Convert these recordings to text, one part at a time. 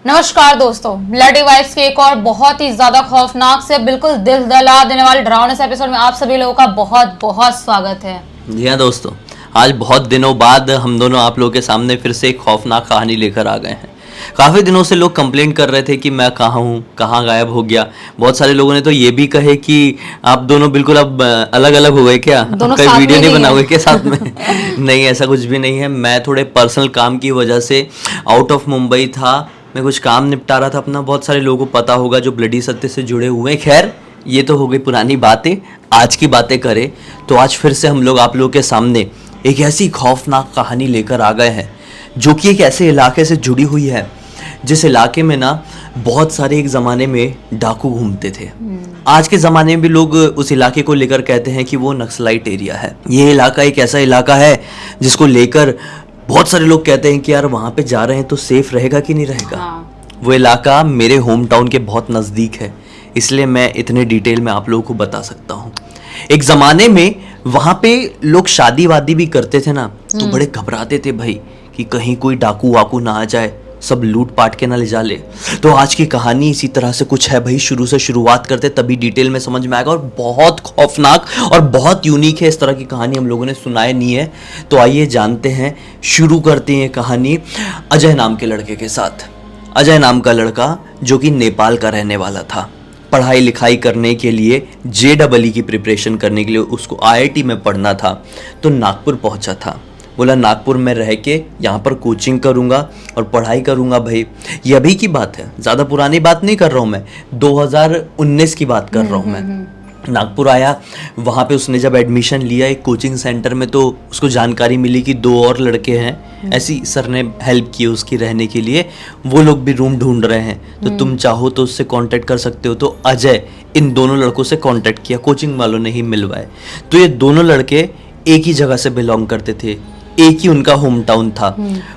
नमस्कार दोस्तों, bloody vibes के एक और बहुत ही ज्यादा खौफनाक से बिल्कुल दिल दहला देने वाले डरावने से एपिसोड में आप सभी लोगों का बहुत बहुत स्वागत है। जी हाँ दोस्तों, आज बहुत दिनों बाद हम दोनों आप लोगों के सामने फिर से एक खौफनाक कहानी लेकर आ गए हैं। काफ़ी दिनों से लोग कंप्लेंट कर रहे थे कि मैं कहाँ हूँ, कहाँ गायब हो गया। बहुत सारे लोगों ने तो ये भी कहे कि आप दोनों बिल्कुल अब अलग अलग हो गए क्या, कोई वीडियो नहीं बनाओगे क्या साथ में। नहीं, ऐसा कुछ भी नहीं है। मैं थोड़े पर्सनल काम की वजह से आउट ऑफ मुंबई था। मैं कुछ काम निपटा रहा था अपना। बहुत सारे लोगों को पता होगा जो ब्लडी सत्य से जुड़े हुए हैं। खैर, ये तो हो गई पुरानी बातें। आज की बातें करें तो आज फिर से हम लोग आप लोगों के सामने एक ऐसी खौफनाक कहानी लेकर आ गए हैं जो कि एक ऐसे इलाके से जुड़ी हुई है जिस इलाके में ना बहुत सारे एक ज़माने में डाकू घूमते थे। आज के ज़माने में भी लोग उस इलाके को लेकर कहते हैं कि वो नक्सलाइट एरिया है। ये इलाका एक ऐसा इलाका है जिसको लेकर बहुत सारे लोग कहते हैं कि यार वहाँ पे जा रहे हैं तो सेफ रहेगा कि नहीं रहेगा। वो इलाका मेरे होम टाउन के बहुत नज़दीक है, इसलिए मैं इतने डिटेल में आप लोगों को बता सकता हूँ। एक ज़माने में वहाँ पे लोग शादी वादी भी करते थे ना, तो बड़े घबराते थे भाई कि कहीं कोई डाकू वाकू ना आ जाए, सब लूट पाट के ना ले जा ले। तो आज की कहानी इसी तरह से कुछ है भाई। शुरू से शुरुआत करते तभी डिटेल में समझ में आएगा, और बहुत खौफनाक और बहुत यूनिक है। इस तरह की कहानी हम लोगों ने सुनाई नहीं है। तो आइए जानते हैं, शुरू करते हैं कहानी अजय नाम के लड़के के साथ। अजय नाम का लड़का जो कि नेपाल का रहने वाला था। पढ़ाई लिखाई करने के लिए JEE की प्रिपरेशन करने के लिए उसको IIT में पढ़ना था, तो नागपुर पहुंचा था। बोला नागपुर में रह के यहाँ पर कोचिंग करूँगा और पढ़ाई करूँगा। भाई ये अभी की बात है, ज़्यादा पुरानी बात नहीं कर रहा हूँ मैं, 2019 की बात कर रहा हूँ मैं। नागपुर आया, वहाँ पे उसने जब एडमिशन लिया एक कोचिंग सेंटर में, तो उसको जानकारी मिली कि 2 और लड़के हैं। ऐसी सर ने हेल्प की उसकी रहने के लिए, वो लोग भी रूम ढूंढ रहे हैं, तो तुम चाहो तो उससे कांटेक्ट कर सकते हो। तो अजय इन दोनों लड़कों से कांटेक्ट किया, कोचिंग वालों ने ही मिलवाए। तो ये दोनों लड़के एक ही जगह से बिलोंग करते थे, एक ही उनका होम टाउन था।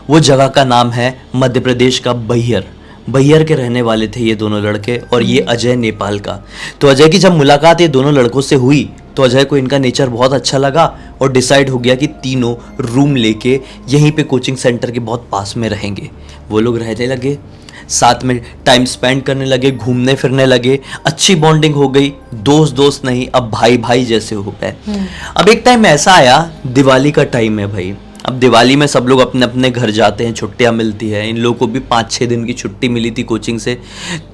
वो जगह का नाम है मध्य प्रदेश का बैहर। बैहर के रहने वाले थे ये दोनों लड़के, और ये अजय नेपाल का। तो अजय की जब मुलाकात ये दोनों लड़कों से हुई तो अजय को इनका नेचर बहुत अच्छा लगा और डिसाइड हो गया कि तीनों रूम लेके यहीं पे कोचिंग सेंटर के बहुत पास में रहेंगे। वो लोग रहने लगे, साथ में टाइम स्पेंड करने लगे, घूमने फिरने लगे। अच्छी बॉन्डिंग हो गई, दोस्त दोस्त नहीं, अब भाई भाई जैसे हो गए। अब एक टाइम ऐसा आया, दिवाली का टाइम है भाई। अब दिवाली में सब लोग अपने अपने घर जाते हैं, छुट्टियां मिलती है। इन लोगों को भी 5-6 दिन की छुट्टी मिली थी कोचिंग से।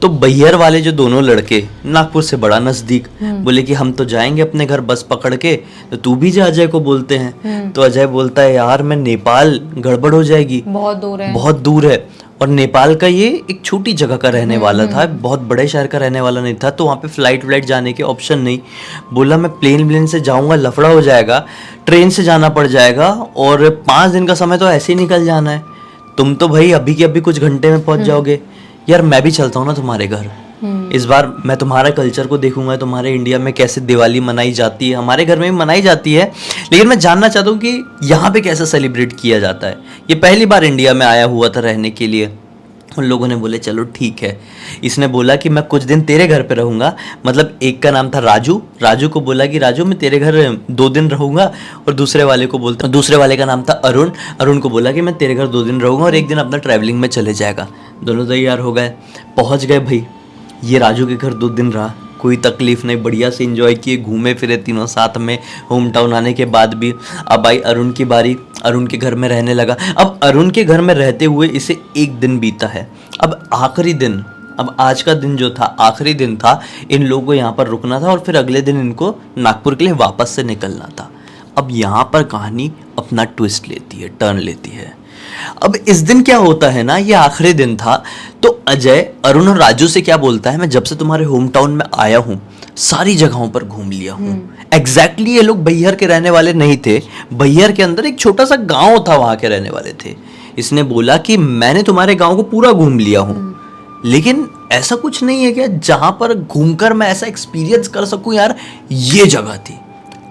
तो बैहर वाले जो दोनों लड़के, नागपुर से बड़ा नजदीक, बोले कि हम तो जाएंगे अपने घर बस पकड़ के, तो तू भी जा। अजय को बोलते हैं। तो अजय बोलता है यार मैं नेपाल, गड़बड़ हो जाएगी, बहुत दूर है, बहुत दूर है। और नेपाल का ये एक छोटी जगह का रहने वाला था, बहुत बड़े शहर का रहने वाला नहीं था, तो वहाँ पे फ्लाइट व्लाइट जाने के ऑप्शन नहीं। बोला मैं प्लेन से जाऊँगा, लफड़ा हो जाएगा, ट्रेन से जाना पड़ जाएगा, और 5 दिन का समय तो ऐसे ही निकल जाना है। तुम तो भाई अभी के अभी कुछ घंटे में पहुँच जाओगे। यार मैं भी चलता हूँ ना तुम्हारे घर, इस बार मैं तुम्हारा कल्चर को देखूंगा, तुम्हारे इंडिया में कैसे दिवाली मनाई जाती है, हमारे घर में भी मनाई जाती है, लेकिन मैं जानना चाहता हूँ कि यहाँ पे कैसे सेलिब्रेट किया जाता है। ये पहली बार इंडिया में आया हुआ था रहने के लिए। उन लोगों ने बोले चलो ठीक है। इसने बोला कि मैं कुछ दिन तेरे घर पे रहूँगा, मतलब एक का नाम था राजू। राजू को बोला कि राजू मैं तेरे घर 2 दिन रहूँगा, और दूसरे वाले का नाम था अरुण। अरुण को बोला कि मैं तेरे घर 2 दिन रहूँगा और 1 दिन अपना ट्रैवलिंग में चले जाएगा। दोनों तैयार हो गए, पहुँच गए भाई। ये राजू के घर 2 दिन रहा, कोई तकलीफ नहीं, बढ़िया से एंजॉय किए, घूमे फिरे तीनों साथ में। होम टाउन आने के बाद भी अब आई अरुण की बारी, अरुण के घर में रहने लगा। अब अरुण के घर में रहते हुए इसे 1 दिन बीता है। अब आखिरी दिन, अब आज का दिन जो था आखिरी दिन था, इन लोगों को यहाँ पर रुकना था और फिर अगले दिन इनको नागपुर के लिए वापस से निकलना था। अब यहाँ पर कहानी अपना ट्विस्ट लेती है, टर्न लेती है। अब इस दिन क्या होता है ना, ये आखिरी दिन था, तो अजय अरुण और राजू से क्या बोलता है, मैं जब से तुम्हारे होम टाउन में आया हूँ सारी जगहों पर घूम लिया हूँ। एग्जैक्टली ये लोग बैहर के रहने वाले नहीं थे, बैहर के अंदर एक छोटा सा गांव था, वहां के रहने वाले थे। इसने बोला कि मैंने तुम्हारे गांव को पूरा घूम लिया हूँ, लेकिन ऐसा कुछ नहीं है क्या जहां पर घूमकर मैं ऐसा एक्सपीरियंस कर सकूं। यार ये जगह थी,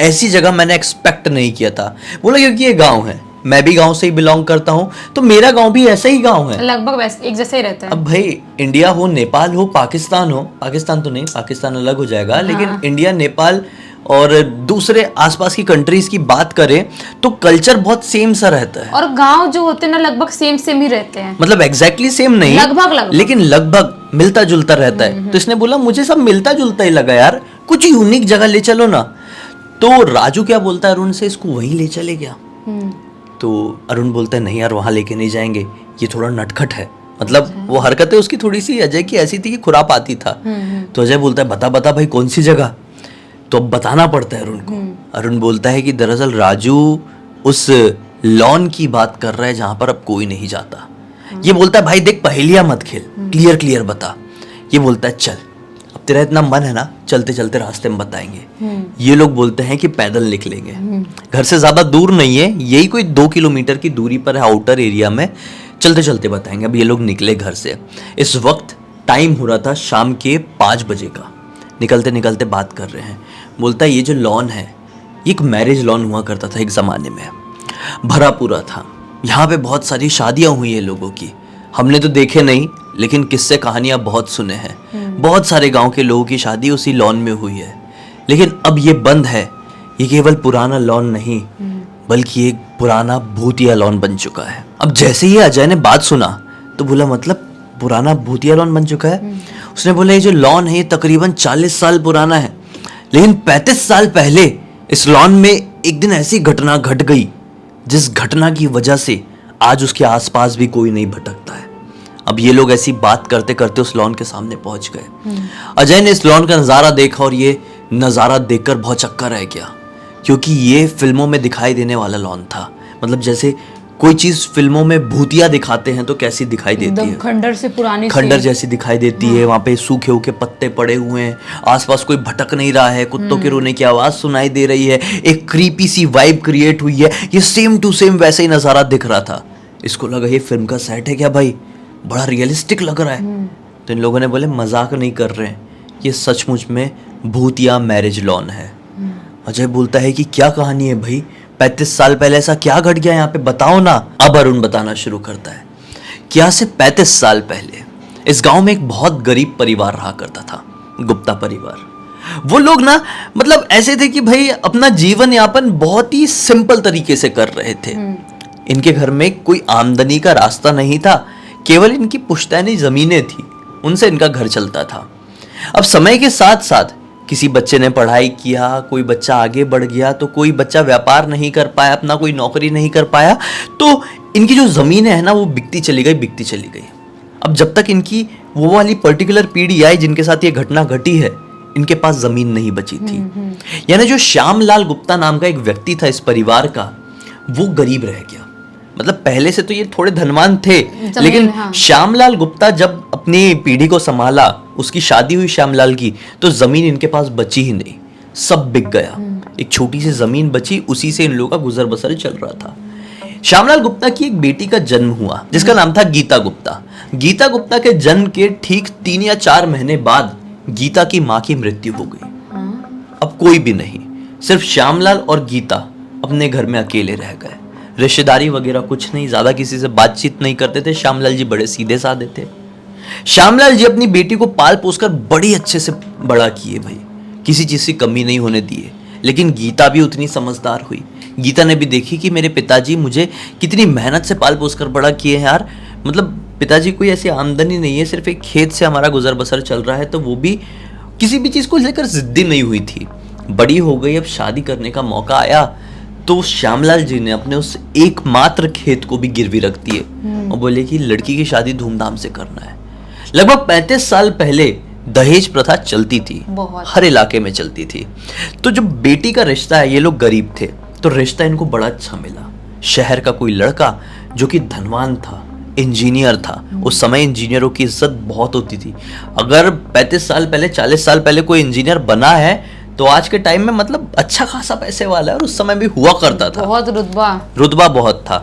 ऐसी जगह मैंने एक्सपेक्ट नहीं किया था। बोला क्योंकि ये गांव है, मैं भी गांव से ही बिलोंग करता हूँ, तो मेरा गांव भी ऐसा ही गांव है, लगभग वैसे एक जैसे ही रहता है। अब भाई इंडिया हो, नेपाल हो, पाकिस्तान हो, पाकिस्तान तो नहीं, पाकिस्तान अलग हो जाएगा, लेकिन इंडिया नेपाल और दूसरे आसपास की कंट्रीज की बात करें तो कल्चर बहुत सेम सा रहता है। और गांव जो होते हैं ना लगभग सेम सेम ही रहते हैं, मतलब एग्जैक्टली सेम नहीं, लगभग लेकिन लगभग मिलता जुलता रहता है। तो इसने बोला मुझे सब मिलता जुलता ही लगा यार, कुछ यूनिक जगह ले चलो ना। तो राजू क्या बोलता है अरुण से, इसको वहीं ले चले गया। तो अरुण बोलता है नहीं यार वहां लेके नहीं जाएंगे, ये थोड़ा नटखट है। मतलब वो हरकतें उसकी थोड़ी सी अजय की ऐसी थी कि खुरापाती था। तो अजय बोलता है बता बता भाई कौन सी जगह। तो अब बताना पड़ता है अरुण को। अरुण बोलता है कि दरअसल राजू उस लॉन की बात कर रहा है जहां पर अब कोई नहीं जाता। ये बोलता है भाई देख पहेलियां मत खेल, क्लियर क्लियर बता। ये बोलता है चल अब तेरा इतना मन है ना, चलते चलते रास्ते में बताएंगे। ये लोग बोलते हैं कि पैदल निकलेंगे, घर से ज्यादा दूर नहीं है, यही कोई 2 किलोमीटर की दूरी पर है आउटर एरिया में, चलते चलते बताएंगे। अब ये लोग निकले घर से। इस वक्त टाइम हो रहा था शाम के 5 बजे का। निकलते निकलते बात कर रहे हैं। बोलता है ये जो लॉन है ये एक मैरिज लॉन हुआ करता था एक ज़माने में, भरा पूरा था। यहाँ पे बहुत सारी शादियाँ हुई है लोगों की, हमने तो देखे नहीं लेकिन किस्से कहानियाँ बहुत सुने हैं। बहुत सारे गांव के लोगों की शादी उसी लॉन में हुई है, लेकिन अब ये बंद है। ये केवल पुराना लॉन नहीं बल्कि एक पुराना भूतिया लॉन बन चुका है। अब जैसे ही अजय ने बात सुना तो बोला मतलब पुराना भूतिया लॉन बन चुका है। उसने बोला ये जो लॉन है ये तकरीबन 40 साल पुराना है, लेकिन 35 साल पहले इस लॉन में एक दिन ऐसी घटना घट गई जिस घटना की वजह से आज उसके आसपास भी कोई नहीं भटकता है। अब ये लोग ऐसी बात करते करते उस लॉन के सामने पहुंच गए। अजय ने इस लॉन का नज़ारा देखा और ये नज़ारा देखकर बहुत चक्कर रह गया, क्योंकि ये फिल्मों में दिखाई देने वाला लॉन था। मतलब जैसे कोई चीज फिल्मों में भूतिया दिखाते हैं तो कैसी दिखाई देती है, खंडर से पुरानी खंडर जैसी दिखाई देती है। वहां पे सूखे हुए पत्ते पड़े हुए हैं, आसपास कोई भटक नहीं रहा है, कुत्तों के रोने की आवाज सुनाई दे रही है, एक क्रीपी सी वाइब क्रिएट हुई है। ये सेम टू सेम वैसे ही नजारा दिख रहा था। इसको लगा ये फिल्म का सेट है क्या भाई, बड़ा रियलिस्टिक लग रहा है। तो इन लोगों ने बोले मजाक नहीं कर रहे हैं, ये सचमुच में भूतिया मैरिज लॉन है। अजय बोलता है कि क्या कहानी है भाई, 35 साल पहले ऐसा क्या घट गया यहाँ पे, बताओ ना। अब अरुण बताना शुरू करता है कि आज से 35 साल पहले इस गांव में एक बहुत गरीब परिवार रहा करता था, गुप्ता परिवार। वो लोग ना मतलब ऐसे थे कि भाई अपना जीवन यापन बहुत ही सिंपल तरीके से कर रहे थे। इनके घर में कोई आमदनी का रास्ता नहीं था, केवल इनकी पुश्तैनी जमीनें थी, उनसे इनका घर चलता था। अब समय के साथ साथ किसी बच्चे ने पढ़ाई किया, कोई बच्चा आगे बढ़ गया, तो कोई बच्चा व्यापार नहीं कर पाया, अपना कोई नौकरी नहीं कर पाया, तो इनकी जो ज़मीनें हैं ना वो बिकती चली गई। अब जब तक इनकी वो वाली पर्टिकुलर पीढ़ी आई जिनके साथ ये घटना घटी है, इनके पास ज़मीन नहीं बची थी। यानी जो श्यामलाल गुप्ता नाम का एक व्यक्ति था इस परिवार का, वो गरीब रह गया। मतलब पहले से तो ये थोड़े धनवान थे, लेकिन श्यामलाल गुप्ता जब अपनी पीढ़ी को संभाला, उसकी शादी हुई श्यामलाल की, तो जमीन इनके पास बची ही नहीं, सब बिक गया। एक छोटी सी जमीन बची, उसी से इन लोगों का गुजर बसर चल रहा था। श्यामलाल गुप्ता की एक बेटी का जन्म हुआ जिसका नाम था गीता गुप्ता। गीता गुप्ता के जन्म के ठीक 3 या 4 महीने बाद गीता की माँ की मृत्यु हो गई। अब कोई भी नहीं, सिर्फ श्यामलाल और गीता अपने घर में अकेले रह गए। रिश्तेदारी वगैरह कुछ नहीं, ज्यादा किसी से बातचीत नहीं करते थे। श्यामलाल जी बड़े सीधे साधे थे। श्यामलाल जी अपनी बेटी को पाल पोसकर बड़ी अच्छे से बड़ा किए भाई, किसी चीज की कमी नहीं होने दिए। लेकिन गीता भी उतनी समझदार हुई। गीता ने भी देखी कि मेरे पिताजी मुझे कितनी मेहनत से पाल पोस कर बड़ा किए हैं यार। मतलब पिताजी कोई ऐसी आमदनी नहीं है, सिर्फ एक खेत से हमारा गुजर बसर चल रहा है। तो वो भी किसी भी चीज को लेकर जिद्दी नहीं हुई थी। बड़ी हो गई, अब शादी करने का मौका आया तो श्यामलाल जी ने अपने उस एकमात्र खेत को भी गिरवी रख दिए और बोले कि लड़की की शादी धूमधाम से करना है। लगभग 35 साल पहले दहेज प्रथा चलती थी, हर इलाके में चलती थी। तो जो बेटी का रिश्ता है, ये लोग गरीब थे तो रिश्ता इनको बड़ा अच्छा मिला। शहर का कोई लड़का जो कि धनवान था, इंजीनियर था। उस समय इंजीनियरों की इज्जत बहुत होती थी। अगर 35 साल पहले 40 साल पहले कोई इंजीनियर बना है तो आज के टाइम में मतलब अच्छा खासा पैसे वाला है, और उस समय भी हुआ करता था, बहुत रुतबा बहुत था।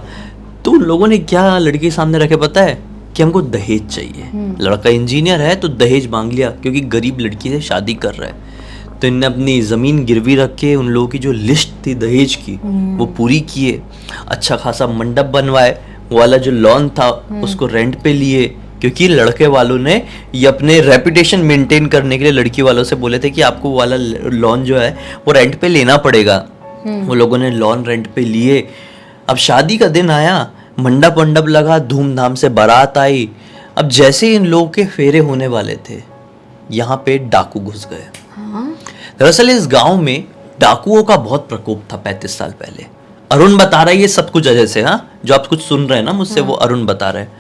तो लोगों ने क्या लड़के सामने रखे पता है कि हमको दहेज चाहिए। लड़का इंजीनियर है तो दहेज मांग लिया, क्योंकि गरीब लड़की से शादी कर रहा है। तो इनने अपनी जमीन गिरवी रख के उन लोगों की जो लिस्ट थी दहेज की वो पूरी किए। अच्छा खासा मंडप बनवाए, वो वाला जो लॉन था उसको रेंट पे लिए, क्योंकि लड़के वालों ने ये अपने रेपुटेशन मेंटेन करने के लिए लड़की वालों से बोले थे कि आपको वो वाला लॉन जो है वो रेंट पे लेना पड़ेगा। वो लोगों ने लॉन रेंट पे लिए। अब शादी का दिन आया, मंडप वंडप लगा, धूमधाम से बारात आई। अब जैसे ही इन लोगों के फेरे होने वाले थे, यहाँ पे डाकू घुस गए। दरअसल इस गांव में डाकुओं का बहुत प्रकोप था 35 साल पहले। अरुण बता रहा है ये सब कुछ अजय से, हाँ, जो आप कुछ सुन रहे हैं ना मुझसे, वो अरुण बता रहे हैं।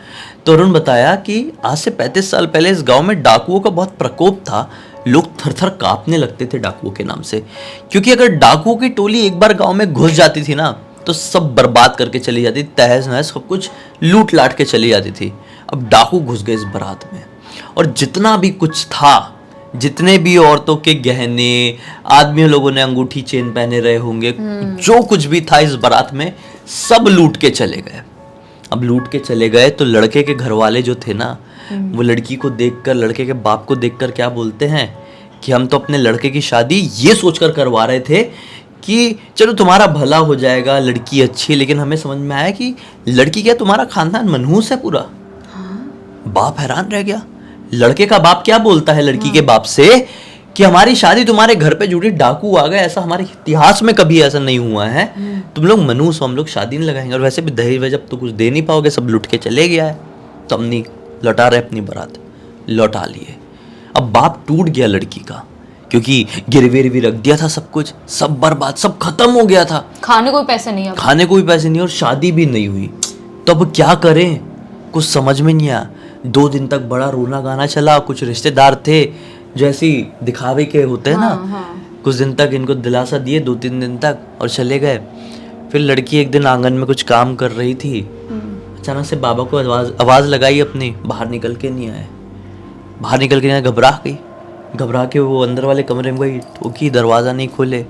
तो अरुण बताया कि आज से 35 साल पहले इस गांव में डाकुओं का बहुत प्रकोप था। लोग थर थर कांपने लगते थे डाकुओं के नाम से, क्योंकि अगर डाकुओं की टोली एक बार गांव में घुस जाती थी ना तो सब बर्बाद करके चली जाती, तहस नहस सब कुछ लूट लाट के चली जाती थी। अब डाकू घुस गए इस बारात में, और जितना भी कुछ था, जितने भी औरतों के गहने, आदमी लोगों ने अंगूठी चेन पहने रहे होंगे, जो कुछ भी था इस बारात में, सब लूट के चले गए। अब लूट के चले गए तो लड़के के घर वाले जो थे ना, वो लड़की को देखकर, लड़के के बाप को देखकर क्या बोलते हैं कि हम तो अपने लड़के की शादी ये सोचकर करवा रहे थे कि चलो तुम्हारा भला हो जाएगा, लड़की अच्छी, लेकिन हमें समझ में आया कि लड़की क्या, तुम्हारा खानदान मनहूस है पूरा। बाप हैरान रह गया। लड़के का बाप क्या बोलता है लड़की के बाप से कि हमारी शादी तुम्हारे घर पे जुड़ी, डाकू आ गए, ऐसा हमारे इतिहास में कभी ऐसा नहीं हुआ है, तुम लोग मनहूस हो, हम लोग शादी नहीं लगाएंगे, और वैसे भी दहेज वजह तो कुछ दे नहीं पाओगे, सब लुट के चले गया है, तो हम नहीं लौटा रहे अपनी बारात, लौटा लिए। अब बाप टूट गया लड़की का, क्योंकि गिरवी भी रख दिया था, सब कुछ, सब बर्बाद, सब खत्म हो गया था, खाने को भी पैसे नहीं, खाने को भी पैसे नहीं, और शादी भी नहीं हुई। तो अब क्या करें, कुछ समझ में नहीं आया। 2 दिन तक बड़ा रोना गाना चला। कुछ रिश्तेदार थे जो ऐसी दिखावे के होते हैं ना, कुछ दिन तक इनको दिलासा दिए, 2-3 दिन तक, और चले गए। फिर लड़की एक दिन आंगन में कुछ काम कर रही थी, अचानक से बाबा को आवाज लगाई अपनी, बाहर निकल के नहीं आए। बाहर निकल के नहीं आए, घबरा के वो अंदर वाले कमरे में गई, ठोकी, दरवाजा नहीं खोले,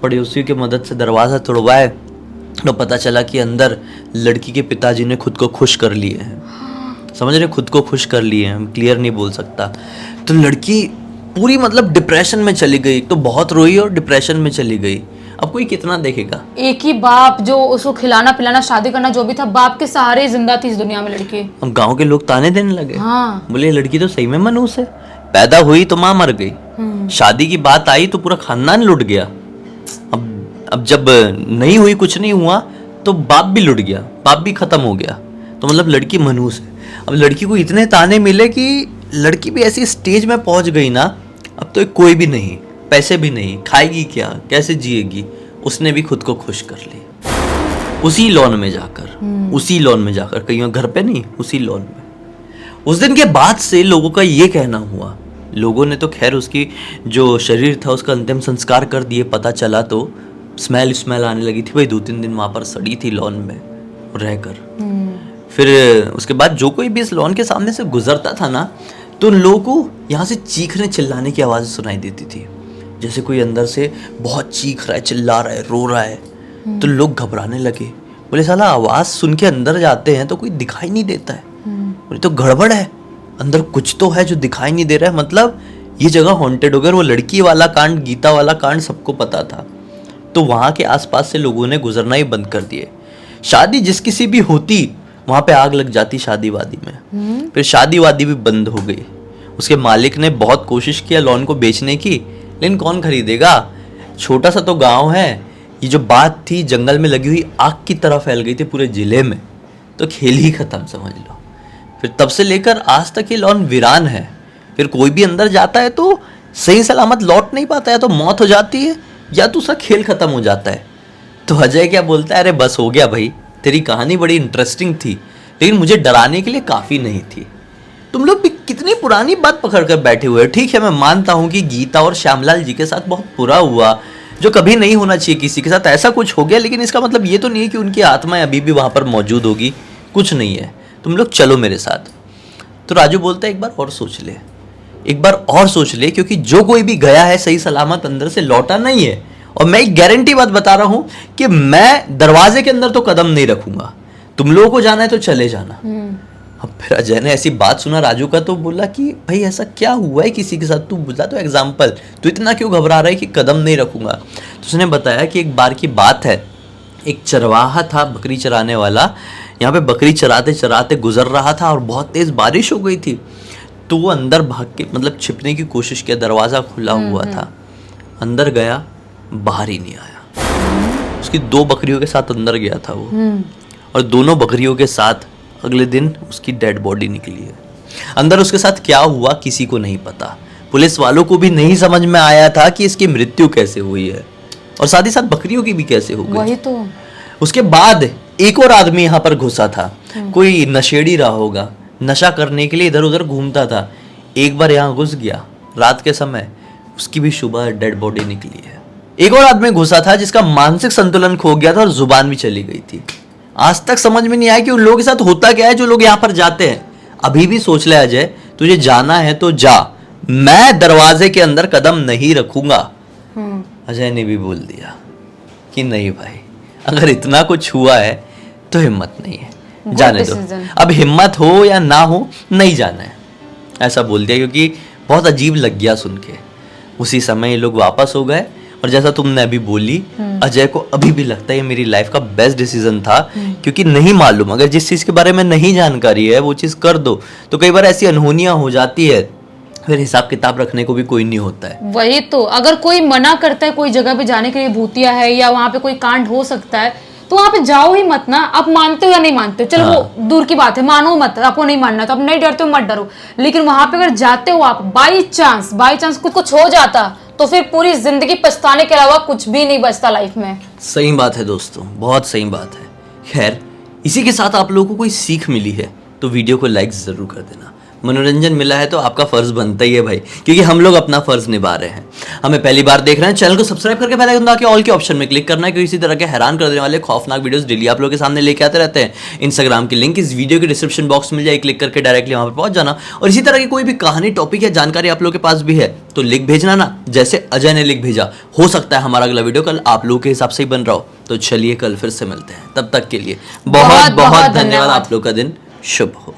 पड़ोसियों की मदद से दरवाजा तोड़वाए, तो पता चला कि अंदर लड़की के पिताजी ने खुद को खुश कर लिए हैं। समझ रहे, खुद को खुश कर लिए हैं, क्लियर नहीं बोल सकता। तो लड़की पूरी मतलब डिप्रेशन में चली गई, तो बहुत रोई और डिप्रेशन में चली गई। अब कोई कितना देखेगा, एक ही बाप जो उसको खिलाना पिलाना, शादी करना, जो भी था, बाप के सहारे जिंदा थी इस दुनिया में लड़की। अब गांव के लोग ताने देने लगे, हाँ। बोले लड़की तो सही में मनहूस है, पैदा हुई तो माँ मर गई, शादी की बात आई तो पूरा खानदान लुट गया। अब जब नहीं हुई, कुछ नहीं हुआ, तो बाप भी लुट गया, बाप भी खत्म हो गया, तो मतलब लड़की मनहूस है। अब लड़की को इतने ताने मिले कि लड़की भी ऐसी स्टेज में पहुंच गई ना, अब तो कोई भी नहीं, पैसे भी नहीं, खाएगी क्या, कैसे जिएगी, उसने भी खुद को खुश कर ली उसी लॉन में जाकर, कहीं घर पे नहीं, उसी लॉन में। उस दिन के बाद से लोगों का ये कहना हुआ, लोगों ने तो खैर उसकी जो शरीर था उसका अंतिम संस्कार कर दिए, पता चला तो स्मेल आने लगी थी भाई, 2-3 दिन वहां पर सड़ी थी लॉन में रहकर। फिर उसके बाद जो कोई भी इस लॉन के सामने से गुजरता था ना, तो उन लोगों को यहाँ से चीखने चिल्लाने की आवाज़ सुनाई देती थी, जैसे कोई अंदर से बहुत चीख रहा है, चिल्ला रहा है, रो रहा है। तो लोग घबराने लगे, बोले साला आवाज़ सुन के अंदर जाते हैं तो कोई दिखाई नहीं देता है, बोले तो गड़बड़ है, अंदर कुछ तो है जो दिखाई नहीं दे रहा है, मतलब ये जगह हॉन्टेड हो गई। वो लड़की वाला कांड, गीता वाला कांड सबको पता था, तो वहाँ के आसपास से लोगों ने गुजरना ही बंद कर दिए। शादी जिस किसी भी होती, वहाँ पे आग लग जाती शादी वादी में। फिर शादी वादी भी बंद हो गई। उसके मालिक ने बहुत कोशिश किया लॉन को बेचने की, लेकिन कौन खरीदेगा, छोटा सा तो गांव है। ये जो बात थी जंगल में लगी हुई आग की तरह फैल गई थी पूरे जिले में, तो खेल ही खत्म समझ लो। फिर तब से लेकर आज तक ये लॉन वीरान है। फिर कोई भी अंदर जाता है तो सही सलामत लौट नहीं पाता है, तो मौत हो जाती है या तो उसका खेल खत्म हो जाता है। तो अजय क्या बोलता है, अरे बस हो गया भाई, तेरी कहानी बड़ी इंटरेस्टिंग थी, लेकिन मुझे डराने के लिए काफ़ी नहीं थी। तुम लोग भी कितनी पुरानी बात पकड़ कर बैठे हुए। ठीक है, मैं मानता हूँ कि गीता और श्यामलाल जी के साथ बहुत बुरा हुआ, जो कभी नहीं होना चाहिए किसी के साथ, ऐसा कुछ हो गया, लेकिन इसका मतलब ये तो नहीं है कि उनकी आत्माएं अभी भी वहाँ पर मौजूद होगी, कुछ नहीं है, तुम लोग चलो मेरे साथ। तो राजू बोलता है एक बार और सोच ले, क्योंकि जो कोई भी गया है सही सलामत अंदर से लौटा नहीं है। और मैं एक गारंटी बात बता रहा हूं कि मैं दरवाजे के अंदर तो कदम नहीं रखूंगा, तुम लोगों को जाना है तो चले जाना। अब फिर अजय ने ऐसी बात सुना राजू का, तो बोला कि भाई ऐसा क्या हुआ है किसी के साथ, तू बुला तो एग्जाम्पल, तू इतना क्यों घबरा रहा है कि कदम नहीं रखूंगा। तो उसने बताया कि एक बार की बात है, एक चरवाहा था, बकरी चराने वाला, यहाँ पे बकरी चराते चराते गुजर रहा था और बहुत तेज बारिश हो गई थी, तो वो अंदर भाग के मतलब छिपने की कोशिश किया, दरवाज़ा खुला हुआ था, अंदर गया, बाहर ही नहीं आया। उसकी 2 बकरियों के साथ अंदर गया था वो, और दोनों बकरियों के साथ अगले दिन उसकी डेड बॉडी निकली है। अंदर उसके साथ क्या हुआ किसी को नहीं पता, पुलिस वालों को भी नहीं समझ में आया था कि इसकी मृत्यु कैसे हुई है, और साथ ही साथ बकरियों की भी कैसे हो गई। वही तो। उसके बाद एक और आदमी यहाँ पर घुसा था, कोई नशेड़ी रहा होगा, नशा करने के लिए इधर उधर घूमता था, एक बार यहाँ घुस गया रात के समय, उसकी भी सुबह डेड बॉडी निकली है। एक और आदमी घुसा था जिसका मानसिक संतुलन खो गया था और जुबान भी चली गई थी। आज तक समझ में नहीं आया कि उन लोगों के साथ होता क्या है जो लोग यहाँ पर जाते हैं। अभी भी सोच ले अजय, तुझे जाना है तो जा, मैं दरवाजे के अंदर कदम नहीं रखूंगा। अजय ने भी बोल दिया कि नहीं भाई, अगर इतना कुछ हुआ है तो हिम्मत नहीं है, जाने दो। अब हिम्मत हो या ना हो, नहीं जाना है, ऐसा बोल दिया, क्योंकि बहुत अजीब लग गया सुन के। उसी समय ये लोग वापस हो गए, और जैसा तुमने अभी बोली, अजय को अभी भी लगता है ये मेरी लाइफ का बेस्ट डिसीजन था, क्योंकि नहीं मालूम, अगर जिस चीज़ के बारे में नहीं जानकारी है वो चीज़ कर दो तो कई बार ऐसी अनहोनियां हो जाती है, फिर हिसाब किताब रखने को भी कोई नहीं होता है। वही तो, अगर कोई मना करता है कोई जगह पे जाने के लिए, भूतिया है या वहां पे कोई कांड हो सकता है, तो वहां पे जाओ ही मत ना। आप मानते हो या नहीं मानते हो, चलो वो दूर की बात है, मानो मत, आपको नहीं मानना तो आप नहीं डरते हो मत डरो, लेकिन वहां पे अगर जाते हो आप, बाई चांस कुछ हो जाता तो फिर पूरी जिंदगी पछताने के अलावा कुछ भी नहीं बचता लाइफ में। सही बात है दोस्तों, बहुत सही बात है। खैर, इसी के साथ आप लोगों को कोई सीख मिली है तो वीडियो को लाइक जरूर कर देना। मनोरंजन मिला है तो आपका फर्ज बनता ही है भाई, क्योंकि हम लोग अपना फर्ज निभा रहे हैं। हमें पहली बार देख रहे हैं, चैनल को सब्सक्राइब करके बेल आइकन दबा के ऑल के ऑप्शन में क्लिक करना है, क्योंकि इसी तरह के हैरान कर देने वाले खौफनाक वीडियोस डेली आप लोगों के सामने लेके आते रहते हैं। इंस्टाग्राम की लिंक इस वीडियो के डिस्क्रिप्शन बॉक्स में मिल जाए, क्लिक करके डायरेक्टली वहां पर पहुंच जाना। और इसी तरह की कोई भी कहानी, टॉपिक या जानकारी आप लोगों के पास भी है तो लिख भेजना ना, जैसे अजय ने लिख भेजा। हो सकता है हमारा अगला वीडियो कल आप लोगों के हिसाब से ही बन रहा हो। तो चलिए कल फिर से मिलते हैं, तब तक के लिए बहुत बहुत धन्यवाद। आप लोग का दिन शुभ हो।